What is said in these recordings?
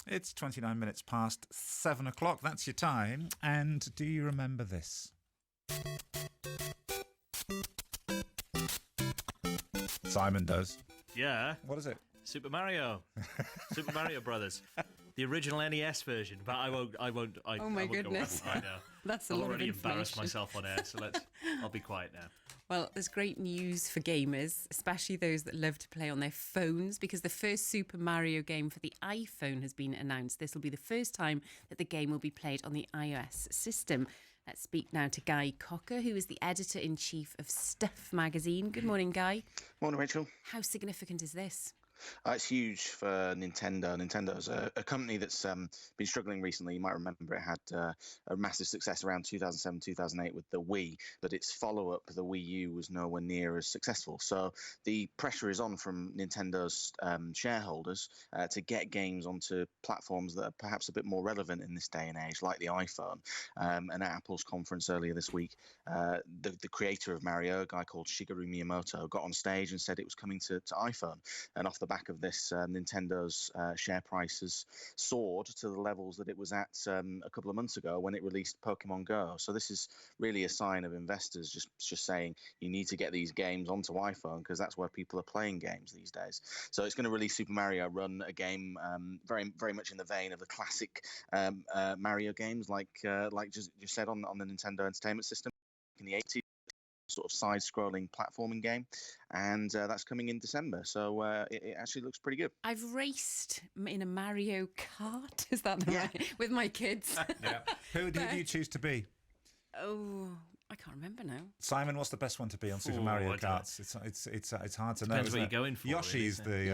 It's 29 minutes past 7 o'clock. That's your time. And do you remember this? Simon does. Yeah. What is it? Super Mario. Super Mario Brothers. The original NES version, but I won't. Oh my goodness. I know. That's a I've lot of already embarrassed information. myself on air, so I'll be quiet now. Well, there's great news for gamers, especially those that love to play on their phones, because the first Super Mario game for the iPhone has been announced. This will be the first time that the game will be played on the iOS system. Let's speak now to Guy Cocker, who is the editor-in-chief of Stuff magazine. Good morning, Guy. Morning, Rachel. How significant is this? It's huge for Nintendo. Nintendo is a company that's been struggling recently. You might remember it had a massive success around 2007, 2008 with the Wii, but its follow-up, the Wii U, was nowhere near as successful. So the pressure is on from Nintendo's shareholders to get games onto platforms that are perhaps a bit more relevant in this day and age, like the iPhone. And at Apple's conference earlier this week, the creator of Mario, a guy called Shigeru Miyamoto, got on stage and said it was coming to iPhone. And off the back of this, Nintendo's share price has soared to the levels that it was at a couple of months ago when it released Pokemon Go. So this is really a sign of investors just saying you need to get these games onto iPhone because that's where people are playing games these days. So it's going to release Super Mario Run, a game very much in the vein of the classic Mario games, like just said on the Nintendo Entertainment System in the 80s. Sort of side-scrolling platforming game, and that's coming in December. So it actually looks pretty good. I've raced in a Mario Kart. Is that the right? With my kids. Yeah. Who do you choose to be? Oh, I can't remember now. Simon, what's the best one to be on Super Mario Karts? It's hard to know. Depends what you're going for. Yoshi's really,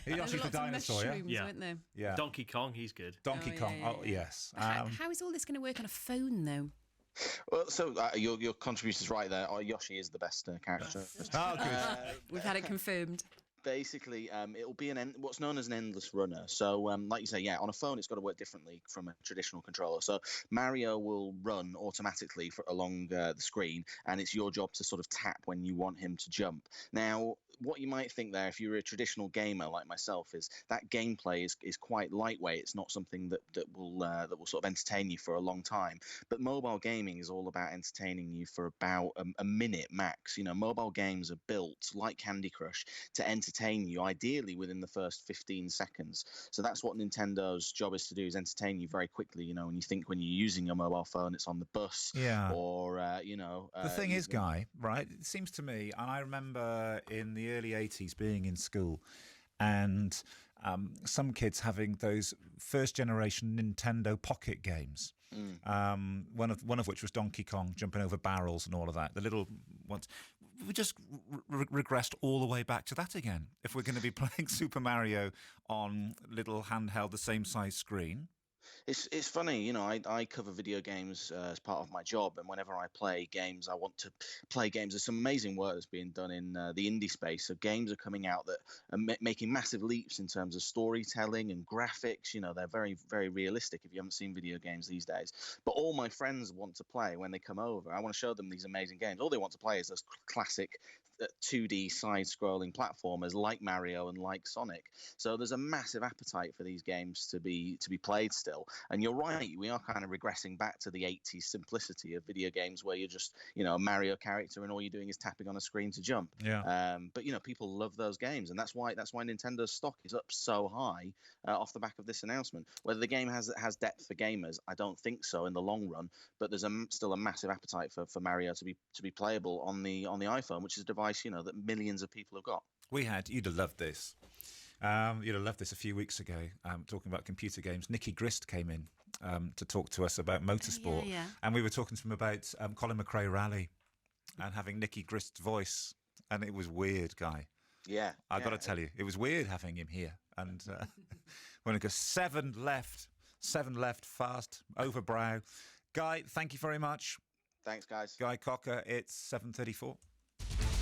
Yoshi's the dinosaur, mushrooms, yeah? Yeah. Donkey Kong, he's good. Donkey Kong, yes. How is all this going to work on a phone, though? Well, so your contributor's right there. Yoshi is the best character. Oh, good. We've had it confirmed. Basically, it'll be what's known as an endless runner. So, like you say, on a phone, it's got to work differently from a traditional controller. So, Mario will run automatically along the screen, and it's your job to sort of tap when you want him to jump. Now, what you might think there, if you're a traditional gamer like myself, is that gameplay is quite lightweight. It's not something that will sort of entertain you for a long time. But mobile gaming is all about entertaining you for about a minute max. You know, mobile games are built like Candy Crush to entertain you ideally within the first 15 seconds. So that's what Nintendo's job is to do, is entertain you very quickly. You know, when you're using your mobile phone, it's on the bus, or the thing is, Guy, right? It seems to me, and I remember in the early 80s being in school, and some kids having those first generation Nintendo Pocket games. One of which was Donkey Kong jumping over barrels and all of that. The little ones. We just regressed all the way back to that again. If we're going to be playing Super Mario on little handheld, the same size screen. It's funny, you know, I cover video games as part of my job, and whenever I play games, I want to play games. There's some amazing work that's being done in the indie space. So games are coming out that are making massive leaps in terms of storytelling and graphics. You know, they're very, very realistic if you haven't seen video games these days. But all my friends want to play when they come over. I want to show them these amazing games. All they want to play is those classic 2D side-scrolling platformers like Mario and like Sonic. So there's a massive appetite for these games to be played still. And you're right, we are kind of regressing back to the 80s simplicity of video games where you're just, a Mario character and all you're doing is tapping on a screen to jump. But people love those games, and that's why Nintendo's stock is up so high off the back of this announcement. Whether the game has depth for gamers, I don't think so in the long run, but there's still a massive appetite for Mario to be playable on the iPhone, which is a device that millions of people have got. You'd have loved this. You'd have loved this a few weeks ago, talking about computer games. Nicky Grist came in to talk to us about motorsport, and we were talking to him about Colin McRae Rally and having Nicky Grist's voice, and it was weird, Guy. Yeah. I got to tell you, it was weird having him here. And when it goes 7 left, fast, over brow. Guy, thank you very much. Thanks, guys. Guy Cocker, it's 7:34.